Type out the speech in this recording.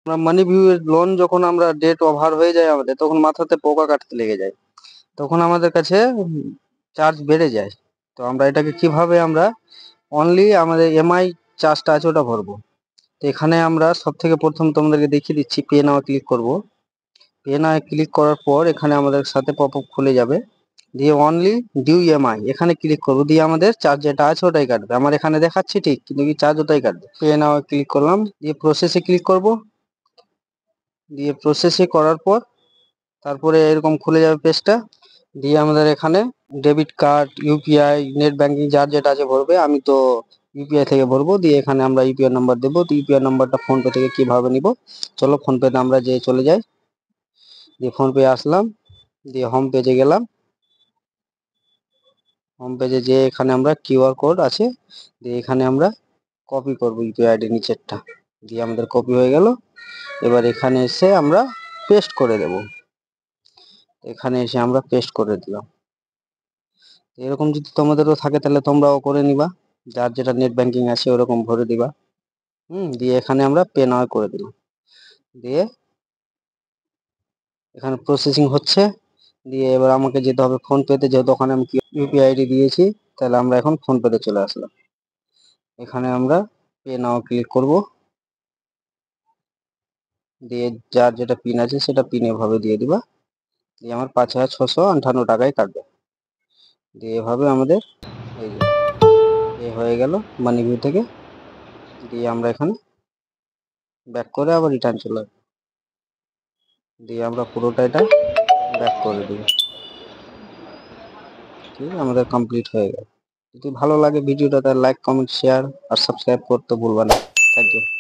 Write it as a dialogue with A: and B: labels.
A: আমরা মানি ভিউ এর লোন যখন আমরা ডেট ওভার হয়ে যায় আমাদের, তখন মাথাতে পোকা কাটতে লেগে যায়, তখন আমাদের কাছে চার্জ বেড়ে যায়। তো আমরা এটাকে কিভাবে আমরা অনলি আমাদের এমআই চার্জটা আছে ওটা ভরবো। তো এখানে আমরা সব থেকে প্রথম তোমাদেরকে দেখিয়ে দিচ্ছি, পে নাও ক্লিক করব। পে নাও ক্লিক করার পর এখানে আমাদের সাথে পপ আপ খুলে যাবে, দিয়ে অনলি ডিউ ইএমআই এখানে ক্লিক করবো, দিয়ে আমাদের চার্জ যেটা আছে ওটাই কাটবে। আমার এখানে দেখাচ্ছে ঠিক, কিন্তু কি চার্জ ওটাই কাটবে। পে নাও ক্লিক করলাম, দিয়ে প্রসেসে ক্লিক করব, দিয়ে প্রসেসে করার পর তারপরে এরকম খুলে যাবে পেজটা। দিয়ে আমাদের এখানে debit card, UPI, net banking যার যেটা আছে ভরবে। আমি তো ইউপিআই থেকে ভরবো, দিয়ে এখানে আমরা ইউপিআই নাম্বার দেবো। তো ইউপিআই নাম্বারটা ফোনপে থেকে কিভাবে নিব, চলো ফোনপেতে আমরা যে চলে যাই। দিয়ে ফোনপে আসলাম, দিয়ে হোম পেজে গেলাম। হোম পেজে যে এখানে আমরা কিউআর কোড আছে, দিয়ে এখানে আমরা কপি করব ইউপিআই আইডি নিচেরটা, দিয়ে আমাদের কপি হয়ে গেল। এবার এখানে এসে আমরা পেস্ট করে দেব। এখানে এসে আমরা পেস্ট করে দিলাম। এরকম যদি তোমাদেরও থাকে তাহলে তোমরাও করে নিবা, যার যেটা নেট ব্যাংকিং আছে ওরকম ভরে দিবা। দিয়ে এখানে আমরা পে নাও করে দিলাম, দিয়ে এখানে প্রসেসিং হচ্ছে। দিয়ে এবার আমাকে যেতে হবে ফোন পেতে, যেহেতু ওখানে আমি ইউপিআই আইডি দিয়েছি, তাহলে আমরা এখন ফোন পেতে চলে আসলাম। এখানে আমরা পে নাও ক্লিক করব, দিয়ে যার যেটা পিন আছে সেটা পিন এভাবে দিয়ে দিবা, দিয়ে আমার 5,658 টাকায় কাটবে। দিয়ে এভাবে আমাদের এই যে পে হয়ে গেল মানি ভিউ থেকে। দিয়ে আমরা এখানে ব্যাক করে আবার রিটার্ন চলে আসবো, দিয়ে আমরা পুরোটা এটা ব্যাক করে দিব। ঠিক আছে, আমাদের কমপ্লিট হয়ে গেল। যদি ভালো লাগে ভিডিওটা তাহলে লাইক, কমেন্ট, শেয়ার আর সাবস্ক্রাইব করতে ভুলবা না। Thank you.